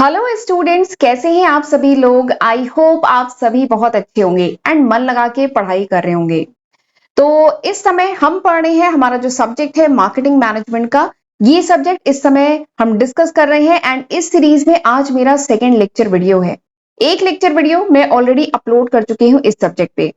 Hello students, कैसे हैं आप सभी लोग। आई होप आप सभी बहुत अच्छे होंगे एंड मन लगा के पढ़ाई कर रहे होंगे। तो इस समय हम पढ़ रहे हैं, हमारा जो सब्जेक्ट है मार्केटिंग मैनेजमेंट का, ये सब्जेक्ट इस समय हम डिस्कस कर रहे हैं। एंड इस सीरीज में आज मेरा सेकेंड लेक्चर वीडियो है। एक लेक्चर वीडियो मैं ऑलरेडी अपलोड कर चुकी हूँ इस सब्जेक्ट पे।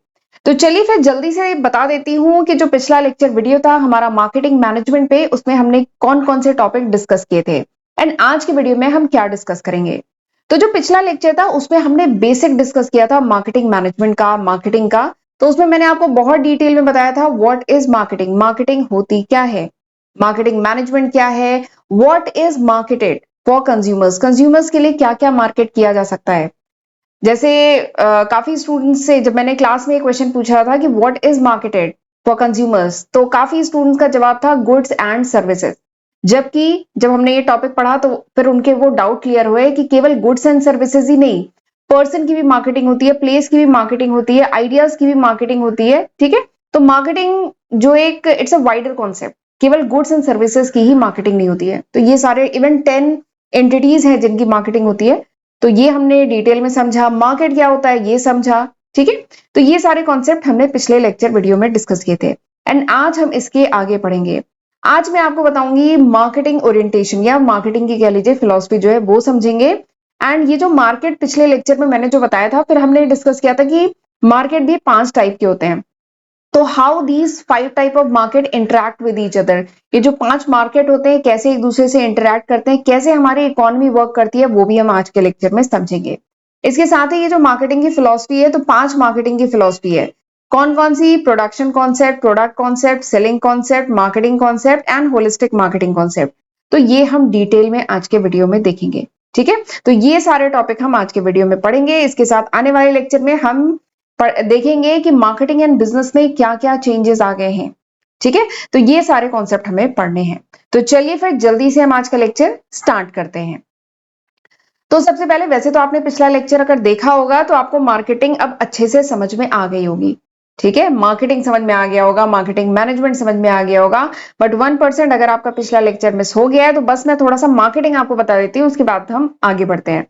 तो चलिए फिर जल्दी से बता देती हूँ कि जो पिछला लेक्चर वीडियो था हमारा मार्केटिंग मैनेजमेंट पे, उसमें हमने कौन कौन से टॉपिक डिस्कस किए थे एंड आज के वीडियो में हम क्या डिस्कस करेंगे। तो जो पिछला लेक्चर था उसमें हमने बेसिक डिस्कस किया था मार्केटिंग मैनेजमेंट का, मार्केटिंग का। तो उसमें मैंने आपको बहुत डिटेल में बताया था व्हाट इज मार्केटिंग, मार्केटिंग होती क्या है, मार्केटिंग मैनेजमेंट क्या है, what is marketed for consumers, consumers के लिए क्या क्या मार्केट किया जा सकता है। जैसे काफी स्टूडेंट्स से जब मैंने क्लास में एक क्वेश्चन पूछा था कि what is marketed for consumers, तो काफी स्टूडेंट्स का जवाब था गुड्स एंड सर्विसेज। जबकि जब हमने ये टॉपिक पढ़ा तो फिर उनके वो डाउट क्लियर हुए कि केवल गुड्स एंड सर्विसेज ही नहीं, पर्सन की भी मार्केटिंग होती है, प्लेस की भी मार्केटिंग होती है, आइडियाज की भी मार्केटिंग होती है। ठीक है, तो मार्केटिंग जो एक इट्स अ वाइडर कॉन्सेप्ट, केवल गुड्स एंड सर्विसेज की ही मार्केटिंग नहीं होती है। तो ये सारे इवन 10 एंटिटीज हैं जिनकी मार्केटिंग होती है। तो ये हमने डिटेल में समझा, मार्केट क्या होता है ये समझा। ठीक है, तो ये सारे कॉन्सेप्ट हमने पिछले लेक्चर वीडियो में डिस्कस किए थे एंड आज हम इसके आगे पढ़ेंगे। आज मैं आपको बताऊंगी मार्केटिंग ओरिएंटेशन या मार्केटिंग की कह लीजिए फिलॉसफी जो है वो समझेंगे। एंड ये जो मार्केट पिछले लेक्चर में मैंने जो बताया था, फिर हमने डिस्कस किया था कि मार्केट भी 5 टाइप के होते हैं। तो how these 5 type of market interact with each other, ये जो 5 मार्केट होते हैं कैसे एक दूसरे से इंटरेक्ट करते हैं, कैसे हमारी इकोनॉमी वर्क करती है, वो भी हम आज के लेक्चर में समझेंगे। इसके साथ ही ये जो मार्केटिंग की फिलॉसफी है, तो 5 मार्केटिंग की फिलॉसफी है। कौन कौन सी? Production concept, product concept, selling concept, marketing concept and holistic marketing concept. तो ये हम डिटेल में आज के वीडियो में देखेंगे। ठीक है, तो ये सारे टॉपिक हम आज के वीडियो में पढ़ेंगे। इसके साथ आने वाले लेक्चर में हम देखेंगे कि मार्केटिंग एंड बिजनेस में क्या क्या चेंजेस आ गए हैं। ठीक है, तो ये सारे कॉन्सेप्ट हमें पढ़ने हैं। तो चलिए फिर जल्दी से हम आज का लेक्चर स्टार्ट करते हैं। तो सबसे पहले, वैसे तो आपने पिछला लेक्चर अगर देखा होगा तो आपको मार्केटिंग अब अच्छे से समझ में आ गई होगी। ठीक है, मार्केटिंग समझ में आ गया होगा, मार्केटिंग मैनेजमेंट समझ में आ गया होगा। बट 1% अगर आपका पिछला लेक्चर मिस हो गया है तो बस मैं थोड़ा सा मार्केटिंग आपको बता देती हूँ, उसके बाद हम आगे बढ़ते हैं।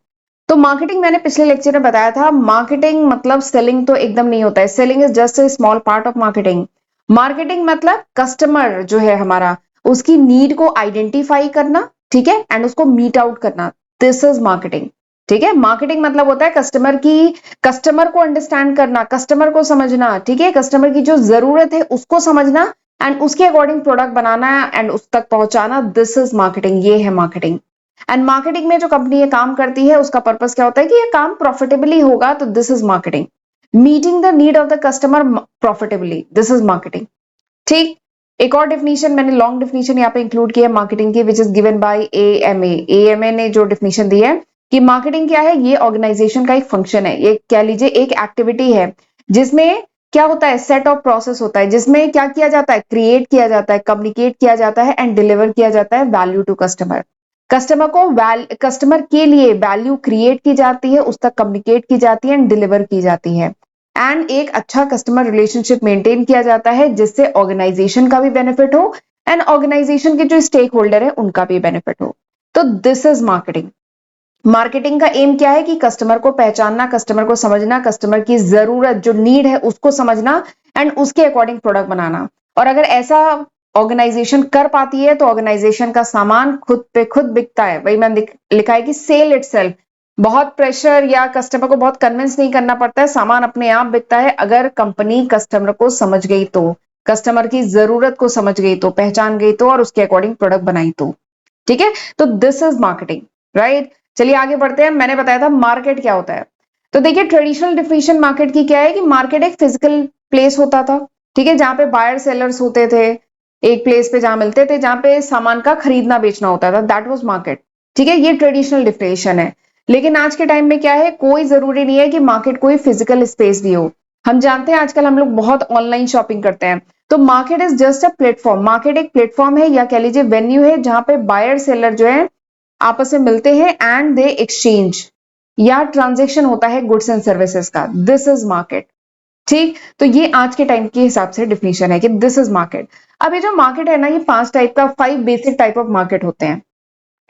तो मार्केटिंग मैंने पिछले लेक्चर में बताया था, मार्केटिंग मतलब सेलिंग तो एकदम नहीं होता है। Selling is just a small part of marketing. Marketing मतलब कस्टमर जो है हमारा, उसकी नीड को आइडेंटिफाई करना, ठीक है, एंड उसको मीट आउट करना। This is marketing. ठीक है, मार्केटिंग मतलब होता है कस्टमर को अंडरस्टैंड करना, कस्टमर को समझना। ठीक है, कस्टमर की जो जरूरत है उसको समझना एंड उसके अकॉर्डिंग प्रोडक्ट बनाना एंड उस तक पहुंचाना। दिस इज मार्केटिंग, ये है मार्केटिंग। एंड मार्केटिंग में जो कंपनी ये काम करती है उसका पर्पस क्या होता है कि ये काम प्रॉफिटेबली होगा। तो this is marketing. Meeting the need of the customer profitably, this is marketing. ठीक, एक और डेफिनेशन मैंने लॉन्ग डेफिनेशन यहाँ पे इंक्लूड किया है मार्केटिंग की, which is given by AMA. AMA ने जो डेफिनेशन दी है कि मार्केटिंग क्या है, ये ऑर्गेनाइजेशन का एक फंक्शन है, ये कह लीजिए एक एक्टिविटी है जिसमें क्या होता है, सेट ऑफ प्रोसेस होता है जिसमें क्या किया जाता है, क्रिएट किया जाता है, कम्युनिकेट किया जाता है एंड डिलीवर किया जाता है वैल्यू टू कस्टमर। कस्टमर के लिए वैल्यू क्रिएट की जाती है, उस तक कम्युनिकेट की जाती है एंड डिलीवर की जाती है। एंड एक अच्छा कस्टमर रिलेशनशिप मेंटेन किया जाता है जिससे ऑर्गेनाइजेशन का भी बेनिफिट हो एंड ऑर्गेनाइजेशन के जो स्टेक होल्डर है उनका भी बेनिफिट हो। तो दिस इज मार्केटिंग। मार्केटिंग का एम क्या है कि कस्टमर को पहचानना, कस्टमर को समझना, कस्टमर की जरूरत जो नीड है उसको समझना एंड उसके अकॉर्डिंग प्रोडक्ट बनाना। और अगर ऐसा ऑर्गेनाइजेशन कर पाती है तो ऑर्गेनाइजेशन का सामान खुद पे खुद बिकता है। वही मैंने लिखा है कि सेल इटसेल्फ। बहुत प्रेशर या कस्टमर को बहुत कन्विंस नहीं करना पड़ता है, सामान अपने आप बिकता है अगर कंपनी कस्टमर को समझ गई तो, कस्टमर की जरूरत को समझ गई तो, पहचान गई तो और उसके अकॉर्डिंग प्रोडक्ट बनाई तो। ठीक है, तो दिस इज मार्केटिंग, राइट। चलिए आगे बढ़ते हैं। मैंने बताया था मार्केट क्या होता है। तो देखिए ट्रेडिशनल डिफिनेशन मार्केट की क्या है कि मार्केट एक फिजिकल प्लेस होता था, ठीक है, जहां पे बायर सेलर्स होते थे, एक प्लेस पे जहां मिलते थे, जहां पे सामान का खरीदना बेचना होता था, दैट वाज मार्केट। ठीक है, ये ट्रेडिशनल डिफिनेशन है। लेकिन आज के टाइम में क्या है, कोई जरूरी नहीं है कि मार्केट कोई फिजिकल स्पेस भी हो। हम जानते हैं आजकल हम लोग बहुत ऑनलाइन शॉपिंग करते हैं। तो market is just a platform. Market एक प्लेटफॉर्म है या कह लीजिए वेन्यू है जहां पे बायर सेलर जो है आपस में मिलते हैं एंड दे एक्सचेंज या ट्रांजेक्शन होता है गुड्स एंड सर्विसेज का। This is market. ठीक, तो ये आज के टाइम के हिसाब से डिफिनेशन है कि दिस इज मार्केट। अब ये जो मार्केट है ना, ये 5 टाइप का, 5 बेसिक टाइप ऑफ मार्केट होते हैं।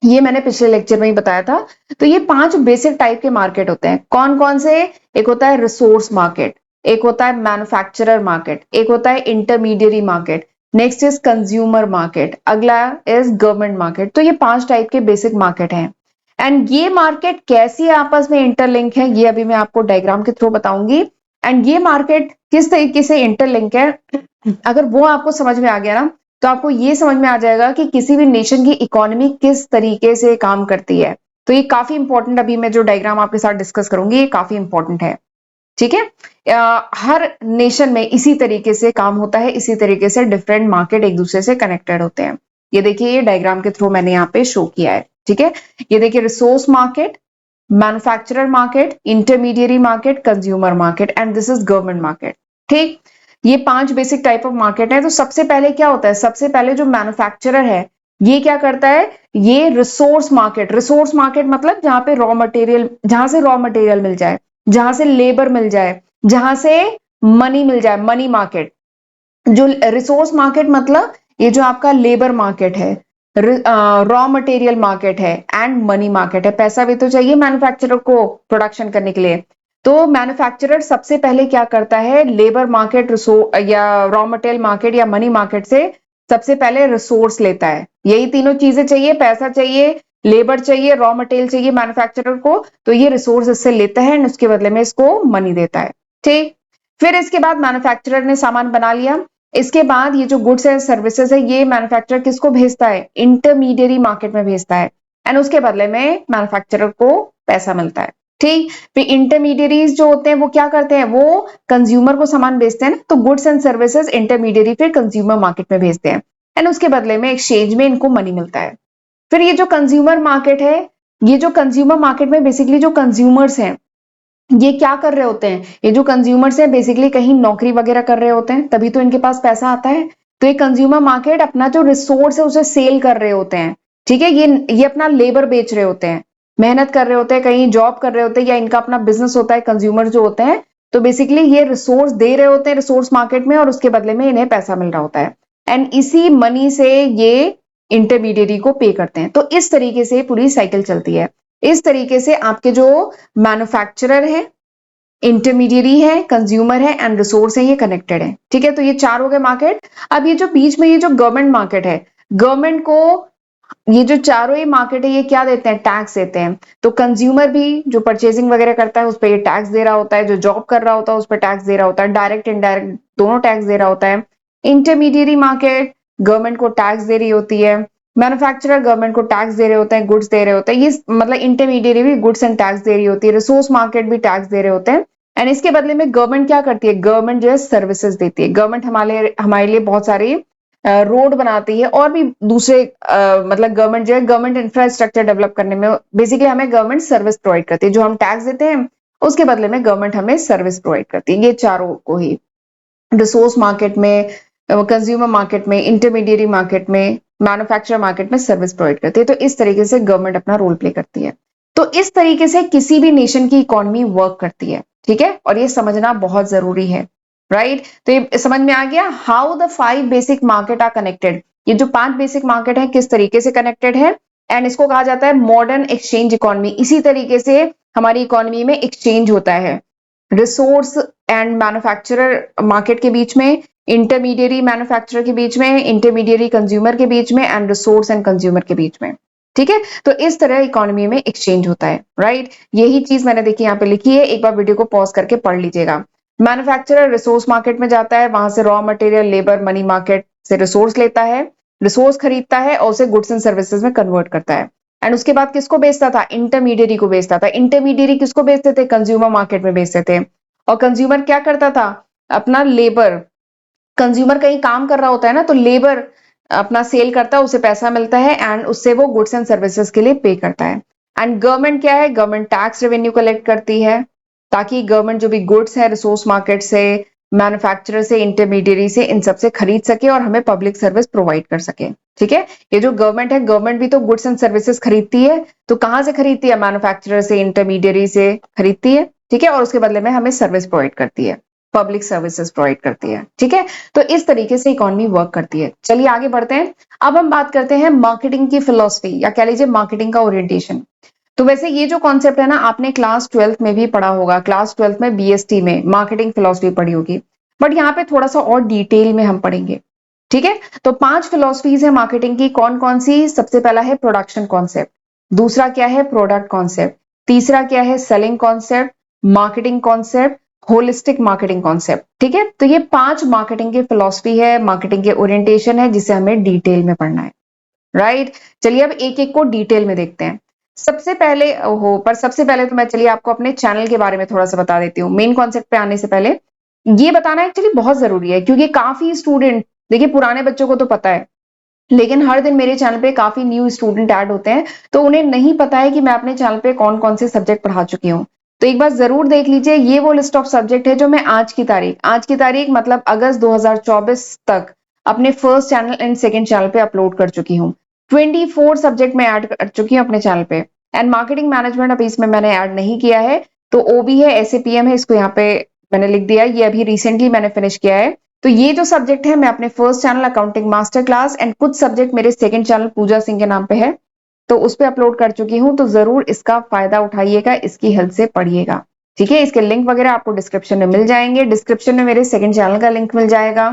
ये मैंने पिछले लेक्चर में ही बताया था। तो ये 5 बेसिक टाइप के मार्केट होते हैं। कौन कौन से? एक होता है रिसोर्स मार्केट, एक होता है मैन्युफैक्चरर मार्केट, एक होता है intermediary market, next is consumer market, अगला इज गवर्नमेंट मार्केट। तो ये 5 टाइप के बेसिक मार्केट हैं। एंड ये मार्केट कैसी आपस में इंटरलिंक है, ये अभी मैं आपको डायग्राम के थ्रू बताऊंगी। एंड ये मार्केट किस तरीके से इंटरलिंक है, अगर वो आपको समझ में आ गया ना, तो आपको ये समझ में आ जाएगा कि किसी भी नेशन की इकोनॉमी किस तरीके से काम करती है। तो ये काफी इंपॉर्टेंट, अभी मैं जो डायग्राम आपके साथ डिस्कस करूंगी ये काफी इंपॉर्टेंट है। ठीक है। हर नेशन में इसी तरीके से काम होता है, इसी तरीके से डिफरेंट मार्केट एक दूसरे से कनेक्टेड होते हैं। ये देखिए, ये डायग्राम के थ्रू मैंने यहाँ पे शो किया है। ठीक है। ये देखिए, resource market, manufacturer market, intermediary market, consumer market and this is government market. ठीक। ये 5 बेसिक टाइप ऑफ मार्केट है। तो सबसे पहले क्या होता है, सबसे पहले जो मैन्युफैक्चरर है ये क्या करता है, ये रिसोर्स मार्केट, रिसोर्स मार्केट मतलब जहां पे रॉ मटेरियल, जहां से रॉ मटेरियल मिल जाए, जहां से लेबर मिल जाए, जहां से मनी मिल जाए, मनी मार्केट। जो रिसोर्स मार्केट मतलब ये जो आपका लेबर मार्केट है, रॉ मटेरियल मार्केट है एंड मनी मार्केट है। पैसा भी तो चाहिए मैन्युफैक्चरर को प्रोडक्शन करने के लिए। तो मैन्युफैक्चरर सबसे पहले क्या करता है, लेबर मार्केट, या रॉ मटेरियल मार्केट या मनी मार्केट से सबसे पहले रिसोर्स लेता है। यही तीनों चीजें चाहिए, पैसा चाहिए, लेबर चाहिए, रॉ मटेरियल चाहिए मैन्युफैक्चरर को। तो ये रिसोर्स इससे लेता है और उसके बदले में इसको मनी देता है। ठीक। फिर इसके बाद मैन्युफैक्चरर ने सामान बना लिया, इसके बाद ये जो गुड्स एंड सर्विसेज है ये मैन्युफैक्चरर किसको भेजता है, इंटरमीडियरी मार्केट में भेजता है एंड उसके बदले में मैन्युफैक्चरर को पैसा मिलता है। ठीक। फिर इंटरमीडियरीज जो होते हैं वो क्या करते हैं, वो कंज्यूमर को सामान बेचते हैं ना, तो गुड्स एंड सर्विसेज इंटरमीडियरी फिर कंज्यूमर मार्केट में भेजते हैं एंड उसके बदले में एक्सचेंज में इनको मनी मिलता है। फिर ये जो कंज्यूमर मार्केट है, ये जो कंज्यूमर मार्केट में बेसिकली जो कंज्यूमर्स हैं ये क्या कर रहे होते हैं, ये जो कंज्यूमर्स हैं बेसिकली कहीं नौकरी वगैरह कर रहे होते हैं, तभी तो इनके पास पैसा आता है। तो ये कंज्यूमर मार्केट अपना जो रिसोर्स है उसे सेल कर रहे होते हैं। ठीक है। ये अपना लेबर बेच रहे होते हैं, मेहनत कर रहे होते हैं, कहीं जॉब कर रहे होते हैं या इनका अपना बिजनेस होता है, कंज्यूमर जो होते हैं। तो बेसिकली ये रिसोर्स दे रहे होते हैं रिसोर्स मार्केट में और उसके बदले में इन्हें पैसा मिल रहा होता है एंड इसी मनी से ये इंटरमीडियरी को पे करते हैं। तो इस तरीके से पूरी साइकिल चलती है। इस तरीके से आपके जो मैन्युफैक्चरर है, इंटरमीडियरी है, कंज्यूमर है एंड रिसोर्स है, ये कनेक्टेड है। ठीक है। तो ये 4 हो गए मार्केट। अब ये जो बीच में ये जो गवर्नमेंट मार्केट है, गवर्नमेंट को ये जो चारों ही मार्केट है ये क्या देते हैं, टैक्स देते हैं। तो कंज्यूमर भी जो परचेजिंग वगैरह करता है उस पर ये टैक्स दे रहा होता है, जो जॉब कर रहा होता है उस पर टैक्स दे रहा होता है, डायरेक्ट इनडायरेक्ट दोनों टैक्स दे रहा होता है। इंटरमीडियरी मार्केट गवर्नमेंट को टैक्स दे रही होती है, मैन्युफैक्चरर गवर्नमेंट को टैक्स दे रहे होते हैं, गुड्स दे रहे होते हैं, ये मतलब इंटरमीडियरी भी गुड्स एंड टैक्स दे रही होती है, रिसोर्स मार्केट भी टैक्स दे रहे होते हैं। एंड इसके बदले में गवर्नमेंट क्या करती है, गवर्नमेंट जो है सर्विसेज देती है। गवर्नमेंट हमारे हमारे लिए बहुत सारी रोड बनाती है और भी दूसरे मतलब गवर्नमेंट जो है गवर्नमेंट इंफ्रास्ट्रक्चर डेवलप करने में बेसिकली हमें गवर्नमेंट सर्विस प्रोवाइड करती है। जो हम टैक्स देते हैं उसके बदले में गवर्नमेंट हमें सर्विस प्रोवाइड करती है। ये चारों को ही रिसोर्स मार्केट में, कंज्यूमर मार्केट में, इंटरमीडियरी मार्केट में, मैन्युफैक्चरर मार्केट में सर्विस प्रोवाइड करती है। तो इस तरीके से गवर्नमेंट अपना रोल प्ले करती है। तो इस तरीके से किसी भी नेशन की इकोनॉमी वर्क करती है। ठीक है। और ये समझना बहुत जरूरी है। राइट। तो ये समझ में आ गया how the 5 basic market are connected. ये जो 5 बेसिक मार्केट है किस तरीके से कनेक्टेड है एंड इसको कहा जाता है मॉडर्न एक्सचेंज इकोनॉमी। इसी तरीके से हमारी इकोनॉमी में एक्सचेंज होता है रिसोर्स एंड मैन्युफैक्चरर मार्केट के बीच में, इंटरमीडियरी मैन्युफैक्चरर के बीच में, इंटरमीडियरी कंज्यूमर के बीच में एंड रिसोर्स एंड कंज्यूमर के बीच में। ठीक है। तो इस तरह इकोनॉमी में एक्सचेंज होता है। राइट। यही चीज मैंने देखी यहाँ पे लिखी है, एक बार वीडियो को पॉज करके पढ़ लीजिएगा। मैन्युफैक्चरर रिसोर्स मार्केट में जाता है, वहां से raw material, labour, money market से रिसोर्स लेता है, रिसोर्स खरीदता है और उसे गुड्स एंड सर्विसेज में कन्वर्ट करता है एंड उसके बाद किसको बेचता था, इंटरमीडियरी को बेचता था। इंटरमीडियरी किसको बेचते थे, कंज्यूमर मार्केट में बेचते थे। और कंज्यूमर क्या करता था, अपना लेबर, कंज्यूमर कहीं काम कर रहा होता है ना, तो लेबर अपना सेल करता है, उसे पैसा मिलता है एंड उससे वो गुड्स एंड सर्विसेज के लिए पे करता है। एंड गवर्नमेंट क्या है, गवर्नमेंट टैक्स रेवेन्यू कलेक्ट करती है ताकि गवर्नमेंट जो भी गुड्स है रिसोर्स मार्केट से, मैन्युफैक्चरर से, इंटरमीडियरी से, इन सबसे खरीद सके और हमें पब्लिक सर्विस प्रोवाइड कर सके। ठीक है। ये जो गवर्नमेंट है, गवर्नमेंट भी तो गुड्स एंड सर्विसेज खरीदती है, तो कहां से खरीदती है, मैन्युफैक्चरर से, इंटरमीडियरी से खरीदती है। ठीक है। और उसके बदले में हमें सर्विस प्रोवाइड करती है। पब्लिक सर्विसेज प्रोवाइड करती है। ठीक है, तो इस तरीके से इकोनॉमी वर्क करती है। चलिए आगे बढ़ते हैं। अब हम बात करते हैं मार्केटिंग की फिलॉसफी या कह लीजिए मार्केटिंग का ओरिएंटेशन। तो वैसे ये जो कॉन्सेप्ट है ना, आपने क्लास 12th में भी पढ़ा होगा, क्लास 12th में बीएसटी में मार्केटिंग फिलॉसफी पढ़ी होगी, बट यहाँ पे थोड़ा सा और डिटेल में हम पढ़ेंगे। ठीक है, तो 5 फिलॉसफीज है मार्केटिंग की। कौन कौन सी? सबसे पहला है प्रोडक्शन कॉन्सेप्ट, दूसरा क्या है प्रोडक्ट कॉन्सेप्ट, तीसरा क्या है selling concept, marketing concept, holistic marketing concept. ठीक है, तो ये 5 मार्केटिंग की फिलॉसफी है, मार्केटिंग के ओरिएंटेशन है, जिसे हमें डिटेल में पढ़ना है। राइट, चलिए अब एक एक को डिटेल में देखते हैं। सबसे पहले सबसे पहले तो मैं चलिए आपको अपने चैनल के बारे में थोड़ा सा बता देती हूँ। मेन कॉन्सेप्ट पे आने से पहले ये बताना एक्चुअली बहुत जरूरी है, क्योंकि काफी स्टूडेंट, देखिए पुराने बच्चों को तो पता है, लेकिन हर दिन मेरे चैनल पे काफी न्यू स्टूडेंट ऐड होते हैं, तो उन्हें नहीं पता है कि मैं अपने चैनल पे कौन कौन से सब्जेक्ट पढ़ा चुकी हूँ। तो एक बार जरूर देख लीजिए, ये वो लिस्ट ऑफ सब्जेक्ट है जो मैं आज की तारीख मतलब अगस्त 2024 तक अपने first channel and second channel पे अपलोड कर चुकी हूँ। 24 सब्जेक्ट में ऐड कर चुकी हूँ अपने चैनल पे। एंड मार्केटिंग मैनेजमेंट अभी इसमें मैंने ऐड नहीं किया है, तो ओबी है, एसएपीएम है, इसको यहाँ पे मैंने लिख दिया, ये अभी रिसेंटली मैंने फिनिश किया है। तो ये जो सब्जेक्ट है मैं अपने first channel accounting master class and कुछ सब्जेक्ट मेरे सेकंड चैनल पूजा सिंह के नाम पे है, तो उस पे अपलोड कर चुकी हूँ। तो जरूर इसका फायदा उठाइएगा, इसकी हेल्प से पढ़िएगा। ठीक है, इसके लिंक वगैरह आपको डिस्क्रिप्शन में मिल जाएंगे, डिस्क्रिप्शन में मेरे सेकंड चैनल का लिंक मिल जाएगा,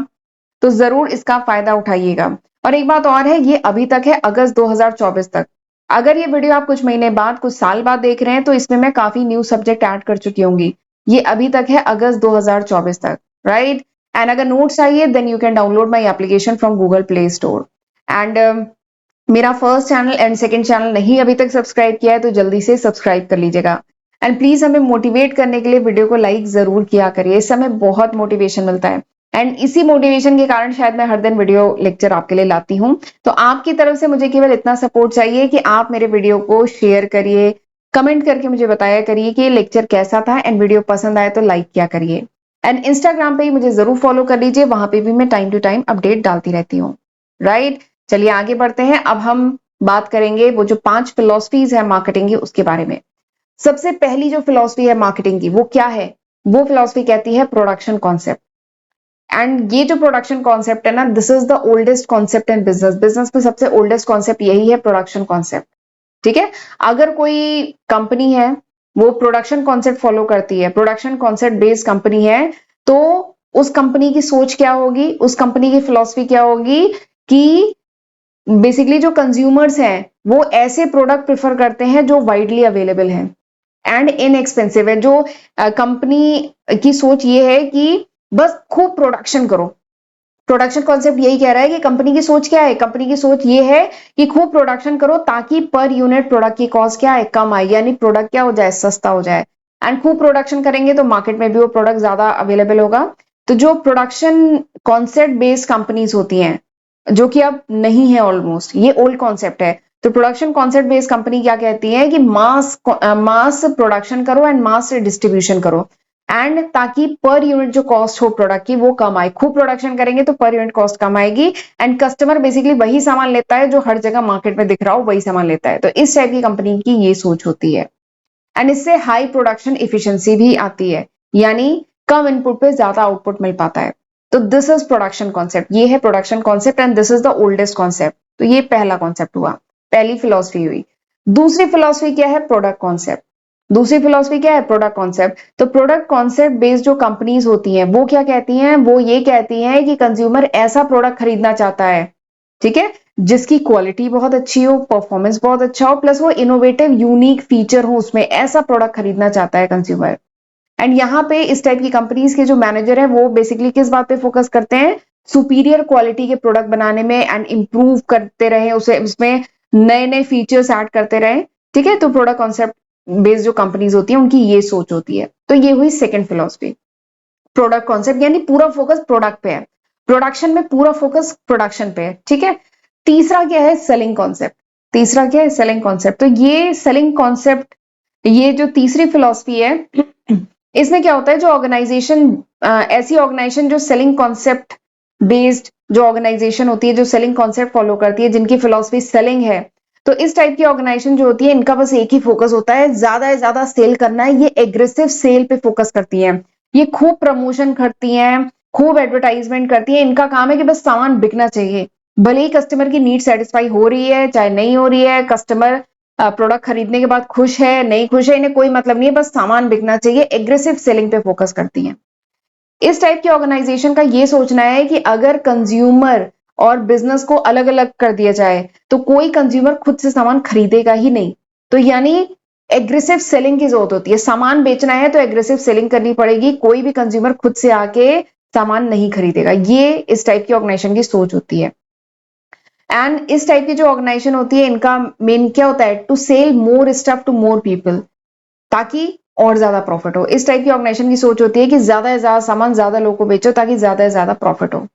तो जरूर इसका फायदा उठाइएगा। और एक बात और है, ये अभी तक है अगस्त 2024 तक। अगर ये वीडियो आप कुछ महीने बाद, कुछ साल बाद देख रहे हैं, तो इसमें मैं काफी न्यू सब्जेक्ट ऐड कर चुकी होंगी। ये अभी तक है अगस्त 2024 तक। राइट, एंड अगर नोट्स चाहिए then you can download my application from Google Play Store. And मेरा first channel and second channel नहीं अभी तक सब्सक्राइब किया है, तो जल्दी से सब्सक्राइब कर लीजिएगा। एंड प्लीज हमें मोटिवेट करने के लिए वीडियो को लाइक जरूर किया करिए, इससे हमें बहुत मोटिवेशन मिलता है। एंड इसी मोटिवेशन के कारण शायद मैं हर दिन वीडियो लेक्चर आपके लिए लाती हूँ। तो आपकी तरफ से मुझे केवल इतना सपोर्ट चाहिए कि आप मेरे वीडियो को शेयर करिए, कमेंट करके मुझे बताया करिए कि ये लेक्चर कैसा था, एंड वीडियो पसंद आए तो लाइक किया करिए। एंड इंस्टाग्राम पे ही मुझे जरूर फॉलो कर लीजिए, वहां पे भी मैं टाइम टू टाइम अपडेट डालती रहती हूँ। राइट, चलिए आगे बढ़ते हैं। अब हम बात करेंगे वो जो 5 फिलॉसफीज है मार्केटिंग की, उसके बारे में। सबसे पहली जो फिलॉसफी है मार्केटिंग की, वो क्या है? वो फिलॉसफी कहती है प्रोडक्शन कॉन्सेप्ट। एंड ये जो प्रोडक्शन कॉन्सेप्ट है ना, this is the oldest concept in business. Business में सबसे ओल्डेस्ट कॉन्सेप्ट यही है, प्रोडक्शन कॉन्सेप्ट। ठीक है, अगर कोई कंपनी है वो प्रोडक्शन कॉन्सेप्ट फॉलो करती है, प्रोडक्शन कॉन्सेप्ट बेस्ड कंपनी है, तो उस कंपनी की सोच क्या होगी, उस कंपनी की फिलॉसफी क्या होगी कि बेसिकली जो कंज्यूमर्स हैं वो ऐसे प्रोडक्ट प्रेफर करते हैं जो वाइडली अवेलेबल हैं एंड इनएक्सपेंसिव है। जो कंपनी की सोच ये है कि बस खूब प्रोडक्शन करो। प्रोडक्शन कॉन्सेप्ट यही कह रहा है कि कंपनी की सोच क्या है, कंपनी की सोच ये है कि खूब प्रोडक्शन करो ताकि पर यूनिट प्रोडक्ट की कॉस्ट क्या है, कम आए, यानी प्रोडक्ट क्या हो जाए, सस्ता हो जाए। एंड खूब प्रोडक्शन करेंगे तो मार्केट में भी वो प्रोडक्ट ज्यादा अवेलेबल होगा। तो जो प्रोडक्शन कॉन्सेप्ट बेस्ड कंपनीज होती हैं, जो कि अब नहीं है ऑलमोस्ट, ये ओल्ड कॉन्सेप्ट है। तो प्रोडक्शन कॉन्सेप्ट बेस्ड कंपनी क्या कहती है कि मास प्रोडक्शन करो एंड मास डिस्ट्रीब्यूशन करो, एंड ताकि पर यूनिट जो कॉस्ट हो प्रोडक्ट की वो कम आए। खूब प्रोडक्शन करेंगे तो पर यूनिट कॉस्ट कम आएगी, एंड कस्टमर बेसिकली वही सामान लेता है जो हर जगह मार्केट में दिख रहा हो, वही सामान लेता है। तो इस टाइप की कंपनी की ये सोच होती है। एंड इससे हाई प्रोडक्शन इफिशियंसी भी आती है, यानी कम इनपुट पे ज्यादा आउटपुट मिल पाता है। तो दिस इज प्रोडक्शन कॉन्सेप्ट, ये है production concept and this is the oldest concept. तो ये पहला कॉन्सेप्ट हुआ, पहली फिलॉसफी हुई। दूसरी फिलॉसफी क्या है? Product concept. दूसरी फिलॉसफी क्या है? Product concept. तो प्रोडक्ट कॉन्सेप्ट बेस्ड जो कंपनीज होती हैं वो क्या कहती हैं? वो ये कहती हैं कि कंज्यूमर ऐसा प्रोडक्ट खरीदना चाहता है, ठीक है, जिसकी क्वालिटी बहुत अच्छी हो, परफॉर्मेंस बहुत अच्छा हो, प्लस वो इनोवेटिव यूनिक फीचर हो उसमें, ऐसा प्रोडक्ट खरीदना चाहता है कंज्यूमर। एंड यहाँ पे इस टाइप की कंपनीज के जो मैनेजर है वो बेसिकली किस बात पे फोकस करते हैं? सुपीरियर क्वालिटी के प्रोडक्ट बनाने में, एंड इंप्रूव करते रहे उसे, उसमें नए नए फीचर्स ऐड करते रहे। ठीक है, तो प्रोडक्ट कॉन्सेप्ट बेस्ड जो कंपनीज होती है उनकी ये सोच होती है। तो ये हुई सेकंड फिलॉसफी, प्रोडक्ट कॉन्सेप्ट, यानी पूरा फोकस प्रोडक्ट पे है, प्रोडक्शन में पूरा फोकस प्रोडक्शन पे है। ठीक है, तीसरा क्या है? Selling concept. तीसरा क्या है? Selling concept. तो ये सेलिंग कॉन्सेप्ट, ये जो तीसरी फिलॉसफी है, इसमें क्या होता है, जो ऑर्गेनाइजेशन, ऐसी ऑर्गेनाइजेशन जो सेलिंग कॉन्सेप्ट बेस्ड जो ऑर्गेनाइजेशन होती है, जो सेलिंग कॉन्सेप्ट फॉलो करती है, जिनकी फिलॉसफी सेलिंग है, तो इस टाइप की ऑर्गेनाइजेशन जो होती है इनका बस एक ही फोकस होता है, ज्यादा से ज्यादा सेल करना है। ये एग्रेसिव सेल पे फोकस करती है, ये खूब प्रमोशन करती हैं, खूब एडवर्टाइजमेंट करती हैं। इनका काम है कि बस सामान बिकना चाहिए, भले ही कस्टमर की नीड सेटिस्फाई हो रही है चाहे नहीं हो रही है, कस्टमर प्रोडक्ट खरीदने के बाद खुश है नहीं खुश है, इन्हें कोई मतलब नहीं है, बस सामान बिकना चाहिए। एग्रेसिव सेलिंग पे फोकस करती हैं। इस टाइप की ऑर्गेनाइजेशन का ये सोचना है कि अगर कंज्यूमर और बिजनेस को अलग अलग कर दिया जाए तो कोई कंज्यूमर खुद से सामान खरीदेगा ही नहीं। तो यानी एग्रेसिव सेलिंग की जरूरत होती है। सामान बेचना है तो एग्रेसिव सेलिंग करनी पड़ेगी, कोई भी कंज्यूमर खुद से आके सामान नहीं खरीदेगा। ये इस टाइप की ऑर्गेनाइजेशन की सोच होती है। एंड इस टाइप की जो ऑर्गेनाइजेशन होती है इनका मेन क्या होता है, to sell more stuff to more people, ताकि और ज्यादा प्रॉफिट हो। इस टाइप की ऑर्गेनाइजेशन की सोच होती है कि ज्यादा से ज्यादा सामान ज्यादा लोगों को बेचो ताकि ज्यादा से ज्यादा प्रॉफिट हो।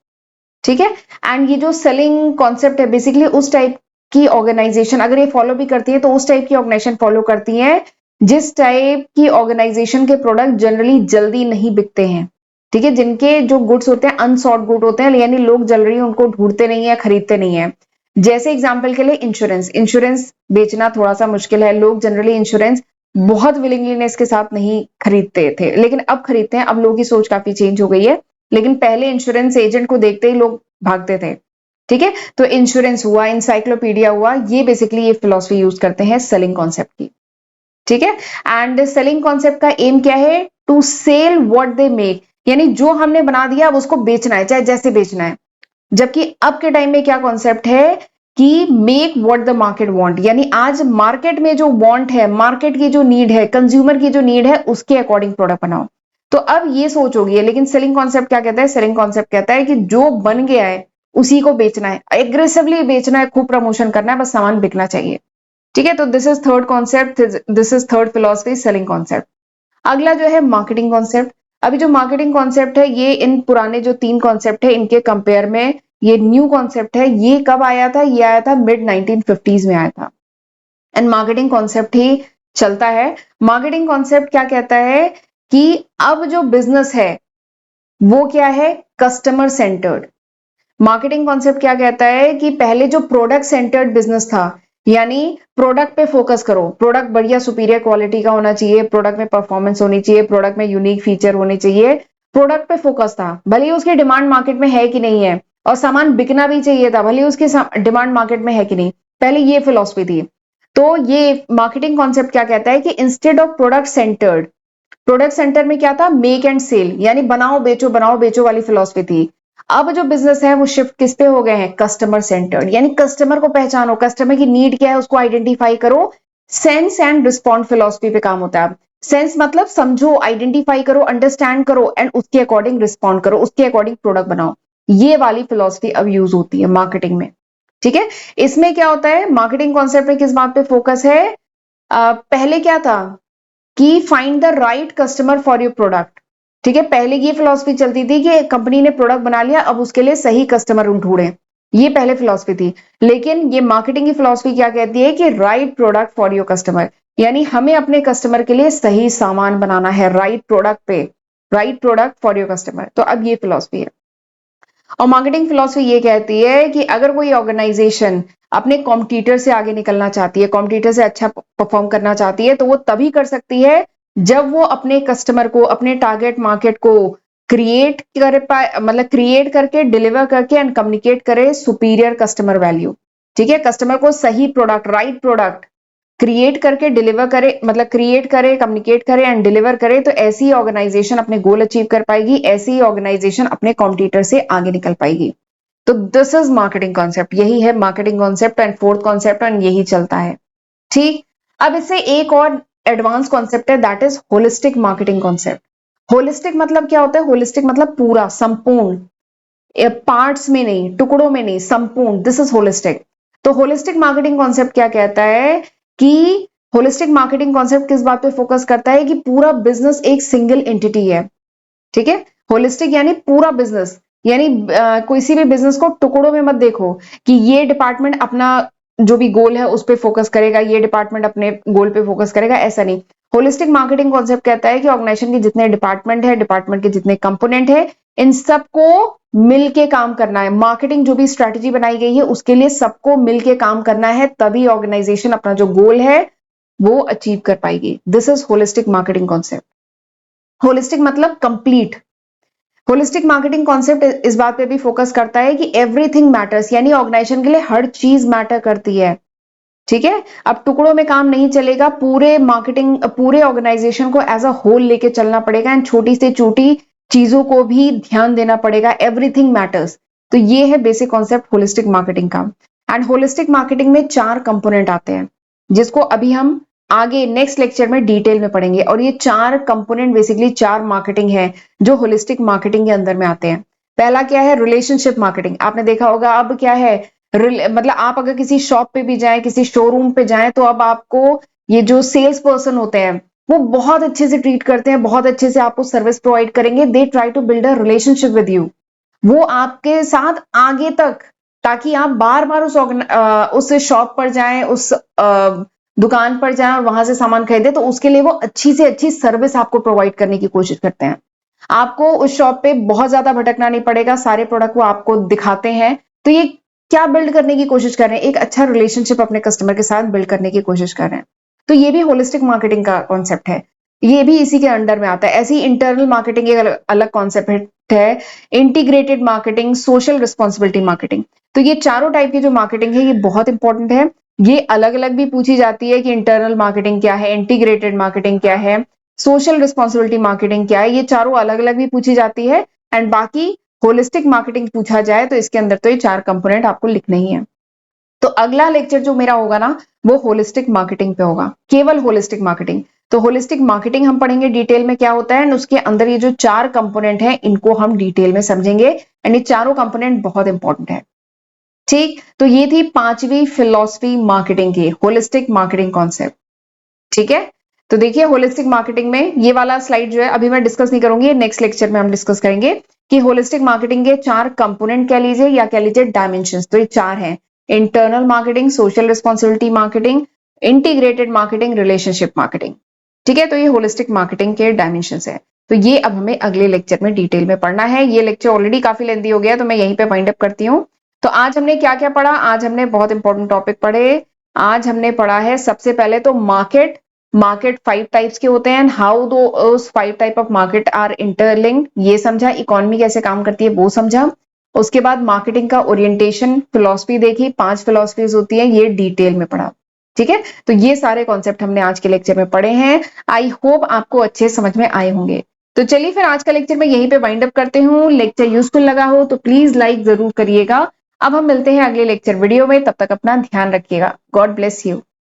ठीक है। एंड ये जो सेलिंग कॉन्सेप्ट है बेसिकली उस टाइप की ऑर्गेनाइजेशन अगर ये फॉलो भी करती है तो उस टाइप की ऑर्गेनाइजेशन फॉलो करती है जिस टाइप की ऑर्गेनाइजेशन के प्रोडक्ट जनरली जल्दी नहीं बिकते हैं। ठीक है, जिनके जो गुड्स होते हैं अनसॉर्ट गुड होते हैं, यानी लोग जनरली उनको ढूंढते नहीं है, खरीदते नहीं है। जैसे एग्जाम्पल के लिए इंश्योरेंस, इंश्योरेंस बेचना थोड़ा सा मुश्किल है, लोग जनरली इंश्योरेंस बहुत विलिंगलीनेस के साथ नहीं खरीदते थे, लेकिन अब खरीदते हैं। अब लोगों की सोच काफी चेंज हो गई है, लेकिन पहले इंश्योरेंस एजेंट को देखते ही लोग भागते थे। ठीक है, तो इंश्योरेंस हुआ, इंसाइक्लोपीडिया हुआ, ये बेसिकली ये फिलॉसफी यूज करते हैं सेलिंग कॉन्सेप्ट की। ठीक है। एंड सेलिंग कॉन्सेप्ट का एम क्या है, to sell what they make, यानी जो हमने बना दिया अब उसको बेचना है, चाहे जैसे बेचना है। जबकि अब के टाइम में क्या कॉन्सेप्ट है कि make what the market want, यानी आज मार्केट में जो वांट है, मार्केट की जो नीड है, कंज्यूमर की जो नीड है, उसके अकॉर्डिंग प्रोडक्ट बनाओ। तो अब ये सोच होगी है। लेकिन सेलिंग कॉन्सेप्ट क्या कहता है, सेलिंग कॉन्सेप्ट कहता है कि जो बन गया है उसी को बेचना है, एग्रेसिवली बेचना है, खूब प्रमोशन करना है, बस सामान बिकना चाहिए। ठीक है, तो this is third concept, this is third philosophy, selling concept. अगला जो है मार्केटिंग कॉन्सेप्ट। अभी जो मार्केटिंग कॉन्सेप्ट है ये इन पुराने जो तीन कॉन्सेप्ट है इनके कंपेयर में ये न्यू कॉन्सेप्ट है। ये कब आया था, ये आया था मिड 1950s में आया था। एंड मार्केटिंग कॉन्सेप्ट ही चलता है। मार्केटिंग कॉन्सेप्ट क्या कहता है कि अब जो बिजनेस है वो क्या है, कस्टमर सेंटर्ड। मार्केटिंग कॉन्सेप्ट क्या कहता है कि पहले जो प्रोडक्ट सेंटर्ड बिजनेस था, यानी प्रोडक्ट पे फोकस करो, प्रोडक्ट बढ़िया सुपीरियर क्वालिटी का होना चाहिए, प्रोडक्ट में परफॉर्मेंस होनी चाहिए, प्रोडक्ट में यूनिक फीचर होने चाहिए, प्रोडक्ट पे फोकस था, भले ही उसकी डिमांड मार्केट में है कि नहीं है, और सामान बिकना भी चाहिए था भले ही उसकी डिमांड मार्केट में है कि नहीं। पहले ये फिलॉसफी थी। तो ये मार्केटिंग कॉन्सेप्ट क्या कहता है कि instead of product centred, product centre में क्या था, मेक एंड सेल, यानी बनाओ बेचो वाली फिलॉसफी थी। अब जो बिजनेस है वो शिफ्ट किस पे हो गए हैं, कस्टमर सेंटर्ड, यानी कस्टमर को पहचानो, कस्टमर की नीड क्या है उसको आइडेंटिफाई करो। सेंस एंड रिस्पॉन्ड फिलॉसफी पे काम होता है। सेंस मतलब समझो, आइडेंटिफाई करो, अंडरस्टैंड करो, एंड उसके अकॉर्डिंग रिस्पॉन्ड करो, उसके अकॉर्डिंग प्रोडक्ट बनाओ। ये वाली फिलॉसफी अब यूज होती है मार्केटिंग में। ठीक है, इसमें क्या होता है, मार्केटिंग कॉन्सेप्ट में किस बात पे फोकस है, पहले क्या था कि find the right customer for your product. ठीक है, पहले ये फिलॉसफी चलती थी कि कंपनी ने प्रोडक्ट बना लिया, अब उसके लिए सही कस्टमर ढूंढे, ये पहले फिलॉसफी थी। लेकिन ये मार्केटिंग की फिलॉसफी क्या कहती है कि right product for your customer, यानी हमें अपने कस्टमर के लिए सही सामान बनाना है, राइट प्रोडक्ट पे, right product for your customer. तो अब ये फिलॉसफी है। और मार्केटिंग फिलॉसफी ये कहती है कि अगर कोई ऑर्गेनाइजेशन अपने कॉम्पिटिटर से आगे निकलना चाहती है, कॉम्पिटिटर से अच्छा परफॉर्म करना चाहती है, तो वो तभी कर सकती है जब वो अपने कस्टमर को, अपने टारगेट मार्केट को क्रिएट कर पाए, मतलब क्रिएट करके, डिलीवर करके एंड कम्युनिकेट करे सुपीरियर कस्टमर वैल्यू। ठीक है, कस्टमर को सही प्रोडक्ट, राइट प्रोडक्ट क्रिएट करके डिलीवर करे, मतलब क्रिएट करे, कम्युनिकेट करे एंड डिलीवर करे, तो ऐसी ऑर्गेनाइजेशन अपने गोल अचीव कर पाएगी, ऐसी ऑर्गेनाइजेशन अपने कॉम्पिटिटर से आगे निकल पाएगी। तो दिस इज मार्केटिंग कॉन्सेप्ट, यही है marketing concept and fourth concept, and यही चलता है। ठीक, अब इससे एक और एडवांस कॉन्सेप्ट है, that is holistic marketing concept. Holistic मतलब क्या होता है, होलिस्टिक मतलब पूरा, संपूर्ण, पार्ट्स में नहीं, टुकड़ों में नहीं, संपूर्ण, दिस इज होलिस्टिक। तो होलिस्टिक मार्केटिंग कॉन्सेप्ट क्या कहता है कि होलिस्टिक मार्केटिंग कॉन्सेप्ट किस बात पे फोकस करता है कि पूरा बिजनेस एक सिंगल एंटिटी है। ठीक है, होलिस्टिक यानी पूरा बिजनेस, यानी किसी भी बिजनेस को टुकड़ों में मत देखो कि ये डिपार्टमेंट अपना जो भी गोल है उस पर फोकस करेगा, ये डिपार्टमेंट अपने गोल पे फोकस करेगा, ऐसा नहीं। होलिस्टिक मार्केटिंग कॉन्सेप्ट कहता है कि ऑर्गेनाइजेशन के जितने डिपार्टमेंट है, डिपार्टमेंट के जितने कंपोनेंट है, इन सबको मिलके काम करना है। मार्केटिंग जो भी स्ट्रेटेजी बनाई गई है उसके लिए सबको मिलके काम करना है, तभी ऑर्गेनाइजेशन अपना जो गोल है वो अचीव कर पाएगी। This is holistic marketing concept. Holistic मतलब कंप्लीट। होलिस्टिक मार्केटिंग कॉन्सेप्ट इस बात पे भी फोकस करता है कि एवरीथिंग मैटर्स, यानी ऑर्गेनाइजेशन के लिए हर चीज मैटर करती है। ठीक है, अब टुकड़ों में काम नहीं चलेगा, पूरे मार्केटिंग पूरे ऑर्गेनाइजेशन को एज अ होल लेके चलना पड़ेगा एंड छोटी से छोटी चीजों को भी ध्यान देना पड़ेगा, एवरीथिंग मैटर्स। तो ये है बेसिक कॉन्सेप्ट होलिस्टिक मार्केटिंग का। एंड होलिस्टिक मार्केटिंग में 4 कंपोनेंट आते हैं, जिसको अभी हम आगे नेक्स्ट लेक्चर में डिटेल में पढ़ेंगे। और ये 4 कंपोनेंट बेसिकली 4 मार्केटिंग है जो होलिस्टिक मार्केटिंग के अंदर में आते हैं। पहला क्या है? Relationship marketing. आपने देखा होगा अब क्या है, मतलब आप अगर किसी शॉप पे भी जाएं, किसी शोरूम पे जाएं, तो अब आपको ये जो सेल्स पर्सन होते हैं वो बहुत अच्छे से ट्रीट करते हैं, बहुत अच्छे से आपको सर्विस प्रोवाइड करेंगे। They try to build a relationship with you, वो आपके साथ आगे तक, ताकि आप बार बार उस शॉप पर जाएं, उस दुकान पर जाएं और वहां से सामान खरीदें। तो उसके लिए वो अच्छी से अच्छी सर्विस आपको प्रोवाइड करने की कोशिश करते हैं। आपको उस शॉप पे बहुत ज्यादा भटकना नहीं पड़ेगा, सारे प्रोडक्ट वो आपको दिखाते हैं। तो ये क्या बिल्ड करने की कोशिश कर रहे हैं? एक अच्छा रिलेशनशिप अपने कस्टमर के साथ बिल्ड करने की कोशिश कर रहे हैं। तो ये भी होलिस्टिक मार्केटिंग का कॉन्सेप्ट है, ये भी इसी के अंडर में आता है। ऐसी इंटरनल मार्केटिंग एक अलग कॉन्सेप्ट है, integrated marketing, social responsibility marketing. तो ये चारों टाइप की जो मार्केटिंग है ये बहुत इंपॉर्टेंट है। ये अलग अलग भी पूछी जाती है कि इंटरनल मार्केटिंग क्या है, इंटीग्रेटेड मार्केटिंग क्या है, सोशल रिस्पॉन्सिबिलिटी मार्केटिंग क्या है, ये चारों अलग अलग भी पूछी जाती है। एंड बाकी होलिस्टिक मार्केटिंग पूछा जाए तो इसके अंदर तो ये 4 कंपोनेंट आपको लिखने ही है। तो अगला लेक्चर जो मेरा होगा ना, वो होलिस्टिक मार्केटिंग पे होगा, केवल होलिस्टिक मार्केटिंग। तो होलिस्टिक मार्केटिंग हम पढ़ेंगे डिटेल में क्या होता है, एंड उसके अंदर ये जो 4 कंपोनेंट है इनको हम डिटेल में समझेंगे। एंड ये चारों कंपोनेंट बहुत इंपॉर्टेंट है। ठीक, तो ये थी 5वीं फिलॉसफी मार्केटिंग की, होलिस्टिक मार्केटिंग कॉन्सेप्ट। ठीक है, तो देखिए होलिस्टिक मार्केटिंग में ये वाला स्लाइड जो है अभी मैं डिस्कस नहीं करूंगी, नेक्स्ट लेक्चर में हम डिस्कस करेंगे कि होलिस्टिक मार्केटिंग के 4 कंपोनेंट कह लीजिए या कह लीजिए डायमेंशंस। तो ये 4 हैं, internal marketing, social responsibility marketing, integrated marketing, relationship marketing. ठीक है, तो ये होलिस्टिक मार्केटिंग के डायमेंशंस है। तो ये अब हमें अगले लेक्चर में डिटेल में पढ़ना है। ये लेक्चर ऑलरेडी काफी लेंदी हो गया, तो मैं यहीं पे वाइंड अप करती हूँ। तो आज हमने क्या क्या पढ़ा? आज हमने बहुत इंपॉर्टेंट टॉपिक पढ़े। आज हमने पढ़ा है सबसे पहले तो मार्केट। मार्केट 5 टाइप्स के होते हैं, how do 5 type of market are interlinked, ये समझा। इकोनॉमी कैसे काम करती है वो समझा। उसके बाद मार्केटिंग का ओरिएंटेशन फिलॉसफी देखी, 5 फिलॉसफीज होती है, ये डिटेल में पढ़ा। ठीक है, तो ये सारे कॉन्सेप्ट हमने आज के लेक्चर में पढ़े हैं। आई होप आपको अच्छे समझ में आए होंगे। तो चलिए फिर आज का लेक्चर मैं यहीं पे वाइंड अप करते हूँ। लेक्चर यूजफुल लगा हो तो प्लीज लाइक जरूर करिएगा। अब हम मिलते हैं अगले लेक्चर वीडियो में, तब तक अपना ध्यान रखिएगा। God bless you.